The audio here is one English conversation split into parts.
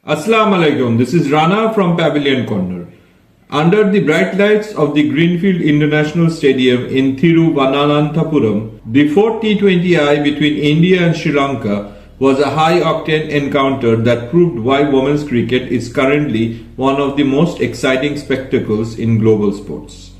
Assalamu alaikum, this is Rana from Pavilion Corner. Under the bright lights of the Greenfield International Stadium in Thiruvananthapuram, the fourth T20I between India and Sri Lanka was a high-octane encounter that proved why women's cricket is currently one of the most exciting spectacles in global sports.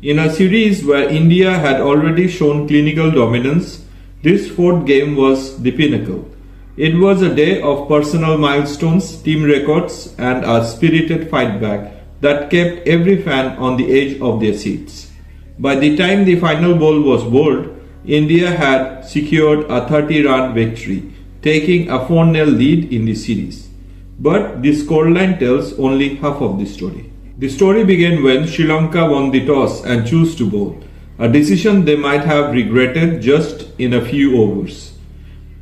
In a series where India had already shown clinical dominance, this fourth game was the pinnacle. It was a day of personal milestones, team records, and a spirited fight back that kept every fan on the edge of their seats. By the time the final ball was bowled, India had secured a 30-run victory, taking a 4-0 lead in the series. But the scoreline tells only half of the story. The story began when Sri Lanka won the toss and chose to bowl, a decision they might have regretted just in a few overs.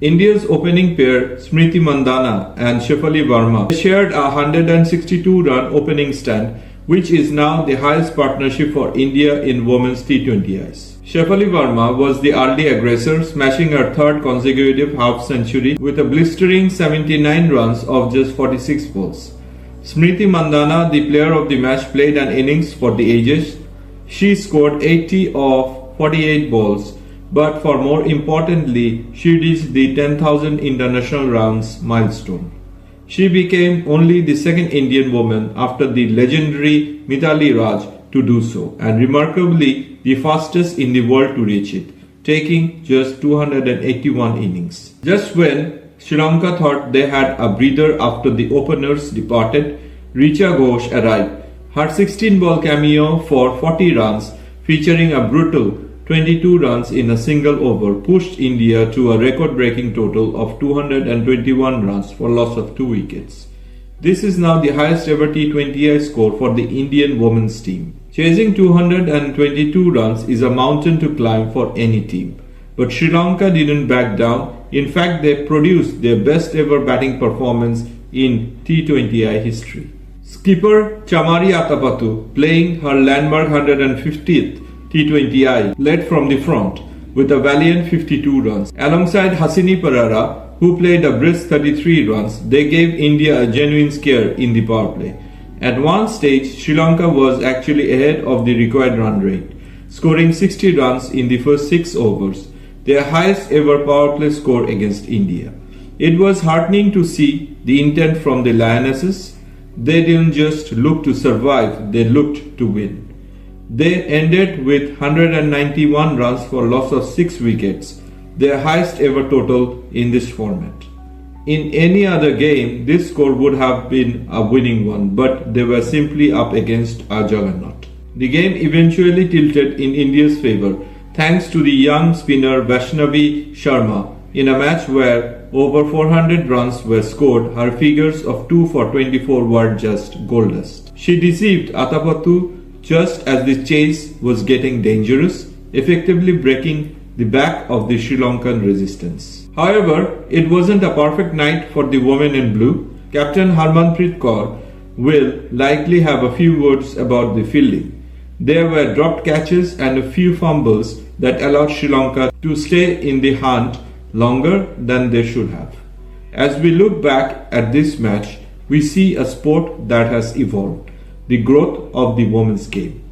India's opening pair, Smriti Mandhana and Shefali Verma, shared a 162-run opening stand, which is now the highest partnership for India in women's T20Is. Shefali Verma was the early aggressor, smashing her third consecutive half-century with a blistering 79 runs of just 46 balls. Smriti Mandhana, the player of the match, played an innings for the ages. She scored 80 of 48 balls. But for more importantly, she reached the 10,000 international runs milestone. She became only the second Indian woman after the legendary Mithali Raj to do so, and remarkably the fastest in the world to reach it, taking just 281 innings. Just when Sri Lanka thought they had a breather after the openers departed, Richa Ghosh arrived. Her 16-ball cameo for 40 runs, featuring a brutal 22 runs in a single over, pushed India to a record-breaking total of 221 runs for loss of 2 wickets. This is now the highest ever T20I score for the Indian women's team. Chasing 222 runs is a mountain to climb for any team. But Sri Lanka didn't back down. In fact, they produced their best ever batting performance in T20I history. Skipper Chamari Atapattu, playing her landmark 150th T20I, led from the front with a valiant 52 runs. Alongside Hasini Perera, who played a brisk 33 runs, they gave India a genuine scare in the power play. At one stage, Sri Lanka was actually ahead of the required run rate, scoring 60 runs in the first 6 overs, their highest ever power play score against India. It was heartening to see the intent from the Lionesses. They didn't just look to survive, they looked to win. They ended with 191 runs for loss of 6 wickets, their highest ever total in this format. In any other game, this score would have been a winning one, but they were simply up against a juggernaut. The game eventually tilted in India's favour thanks to the young spinner Vaishnavi Sharma. In a match where over 400 runs were scored, her figures of 2 for 24 were just gold dust. She deceived Atapattu just as the chase was getting dangerous, effectively breaking the back of the Sri Lankan resistance. However, it wasn't a perfect night for the women in blue. Captain Harmanpreet Kaur will likely have a few words about the fielding. There were dropped catches and a few fumbles that allowed Sri Lanka to stay in the hunt longer than they should have. As we look back at this match, we see a sport that has evolved. The growth of the women's game.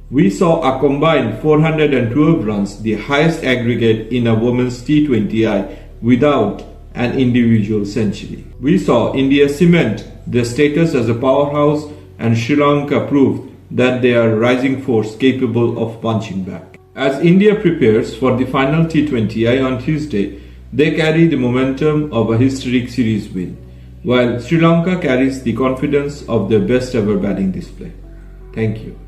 We saw a combined 412 runs, the highest aggregate in a women's T20I without an individual century. We saw India cement their status as a powerhouse, and Sri Lanka proved that they are a rising force capable of punching back. As India prepares for the final T20I on Tuesday, they carry the momentum of a historic series win, while Sri Lanka carries the confidence of their best ever batting display. Thank you.